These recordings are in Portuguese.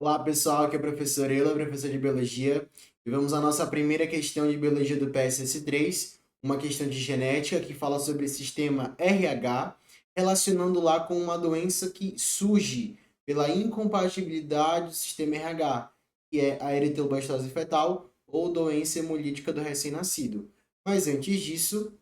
Olá pessoal, aqui é o professor Eula, professor de Biologia, e vamos à nossa primeira questão de Biologia do PSS3, uma questão de genética que fala sobre o sistema RH, relacionando lá com uma doença que surge pela incompatibilidade do sistema RH, que é a eritroblastose fetal ou doença hemolítica do recém-nascido. Mas antes disso,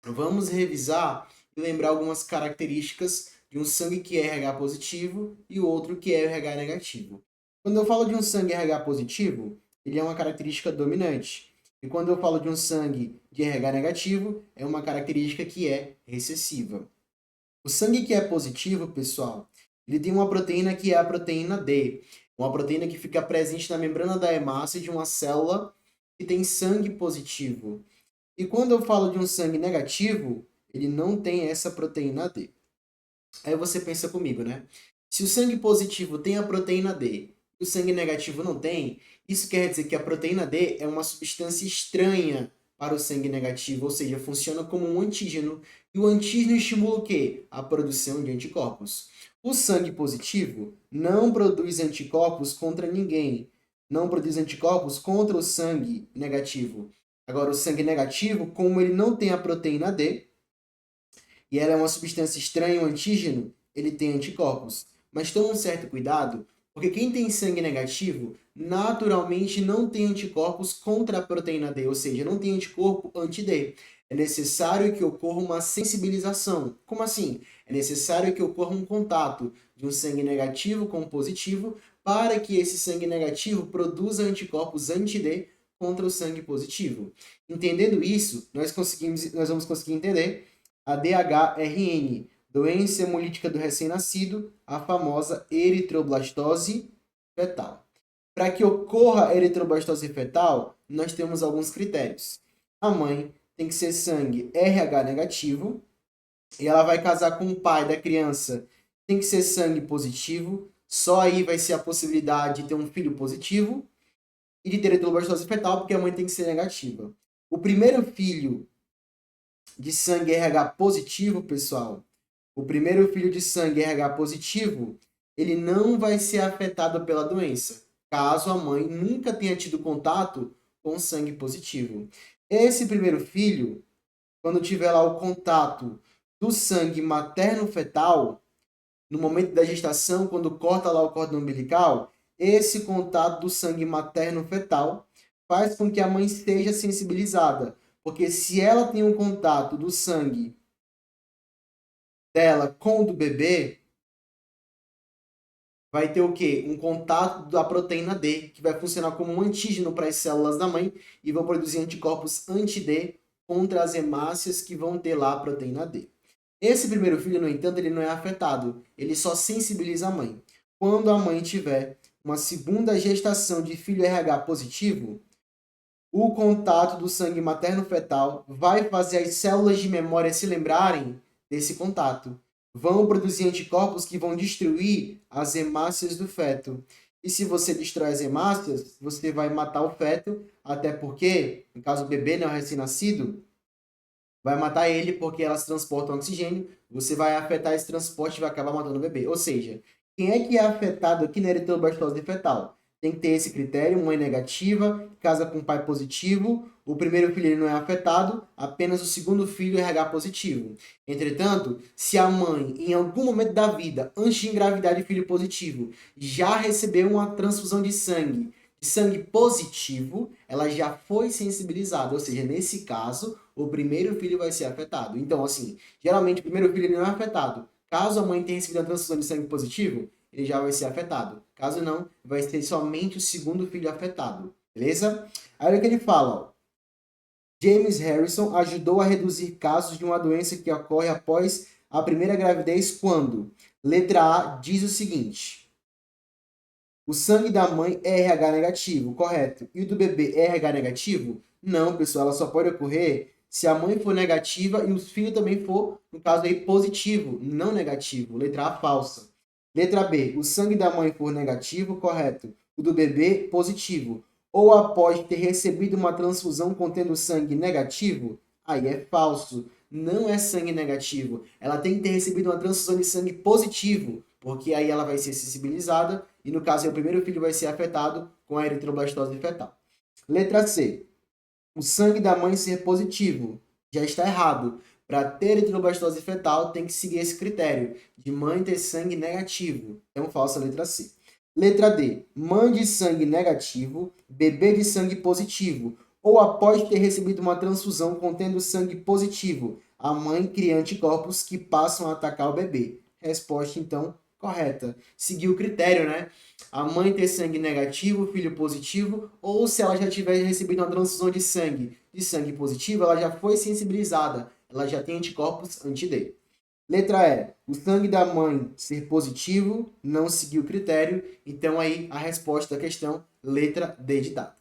vamos revisar e lembrar algumas características de um sangue que é RH positivo e o outro que é RH negativo. Quando eu falo de um sangue RH positivo, ele é uma característica dominante. E quando eu falo de um sangue de RH negativo, é uma característica que é recessiva. O sangue que é positivo, pessoal, ele tem uma proteína que é a proteína D, uma proteína que fica presente na membrana da hemácia de uma célula que tem sangue positivo. E quando eu falo de um sangue negativo, ele não tem essa proteína D. Aí você pensa comigo, né? Se o sangue positivo tem a proteína D e o sangue negativo não tem, isso quer dizer que a proteína D é uma substância estranha para o sangue negativo, ou seja, funciona como um antígeno. E o antígeno estimula o quê? A produção de anticorpos. O sangue positivo não produz anticorpos contra ninguém, não produz anticorpos contra o sangue negativo. Agora, o sangue negativo, como ele não tem a proteína D, e ela é uma substância estranha, um antígeno, ele tem anticorpos. Mas toma um certo cuidado, porque quem tem sangue negativo, naturalmente não tem anticorpos contra a proteína D, ou seja, não tem anticorpo anti-D. É necessário que ocorra uma sensibilização. Como assim? É necessário que ocorra um contato de um sangue negativo com um positivo para que esse sangue negativo produza anticorpos anti-D contra o sangue positivo. Entendendo isso, nós vamos conseguir entender a DHRN, doença hemolítica do recém-nascido, a famosa eritroblastose fetal. Para que ocorra a eritroblastose fetal, nós temos alguns critérios. A mãe tem que ser sangue RH negativo, e ela vai casar com o pai da criança, tem que ser sangue positivo, só aí vai ser a possibilidade de ter um filho positivo e de ter eritroblastose fetal, porque a mãe tem que ser negativa. O primeiro filho de sangue RH positivo, pessoal, o primeiro filho de sangue RH positivo, ele não vai ser afetado pela doença, caso a mãe nunca tenha tido contato com sangue positivo. Esse primeiro filho, quando tiver lá o contato do sangue materno-fetal, no momento da gestação, quando corta lá o cordão umbilical, esse contato do sangue materno-fetal faz com que a mãe seja sensibilizada. Porque se ela tem um contato do sangue dela com o do bebê, vai ter o quê? Um contato da proteína D, que vai funcionar como um antígeno para as células da mãe e vão produzir anticorpos anti-D contra as hemácias que vão ter lá a proteína D. Esse primeiro filho, no entanto, ele não é afetado, ele só sensibiliza a mãe. Quando a mãe tiver uma segunda gestação de filho RH positivo, o contato do sangue materno-fetal vai fazer as células de memória se lembrarem desse contato. Vão produzir anticorpos que vão destruir as hemácias do feto. E se você destrói as hemácias, você vai matar o feto, até porque, no caso do bebê, não é recém-nascido, vai matar ele porque elas transportam oxigênio, você vai afetar esse transporte e vai acabar matando o bebê. Ou seja, quem é que é afetado aqui na eritroblastose fetal? Tem que ter esse critério, mãe negativa, casa com pai positivo, o primeiro filho não é afetado, apenas o segundo filho é RH positivo. Entretanto, se a mãe, em algum momento da vida, antes de engravidar de filho positivo, já recebeu uma transfusão de sangue positivo, ela já foi sensibilizada, ou seja, nesse caso, o primeiro filho vai ser afetado. Então, assim, geralmente o primeiro filho não é afetado. Caso a mãe tenha recebido a transfusão de sangue positivo, ele já vai ser afetado. Caso não, vai ser somente o segundo filho afetado. Beleza? Aí olha o que ele fala, ó. James Harrison ajudou a reduzir casos de uma doença que ocorre após a primeira gravidez quando? Letra A diz o seguinte: o sangue da mãe é RH negativo, correto? E o do bebê é RH negativo? Não, pessoal, ela só pode ocorrer se a mãe for negativa e o filho também for, no caso aí, positivo, não negativo. Letra A, falsa. Letra B, o sangue da mãe for negativo, correto. O do bebê, positivo. Ou após ter recebido uma transfusão contendo sangue negativo, aí é falso. Não é sangue negativo. Ela tem que ter recebido uma transfusão de sangue positivo porque aí ela vai ser sensibilizada e, no caso, o primeiro filho vai ser afetado com a eritroblastose fetal. Letra C. O sangue da mãe ser positivo. Já está errado. Para ter eritroblastose fetal, tem que seguir esse critério de mãe ter sangue negativo. Então, falsa letra C. Letra D. Mãe de sangue negativo, bebê de sangue positivo. Ou após ter recebido uma transfusão contendo sangue positivo, a mãe cria anticorpos que passam a atacar o bebê. Resposta, então, correta. Seguir o critério, né? A mãe ter sangue negativo, filho positivo, ou se ela já tiver recebido uma transfusão de sangue positivo, ela já foi sensibilizada, ela já tem anticorpos anti-D. Letra E. O sangue da mãe ser positivo, não seguiu o critério, então aí a resposta da questão, letra D de dado.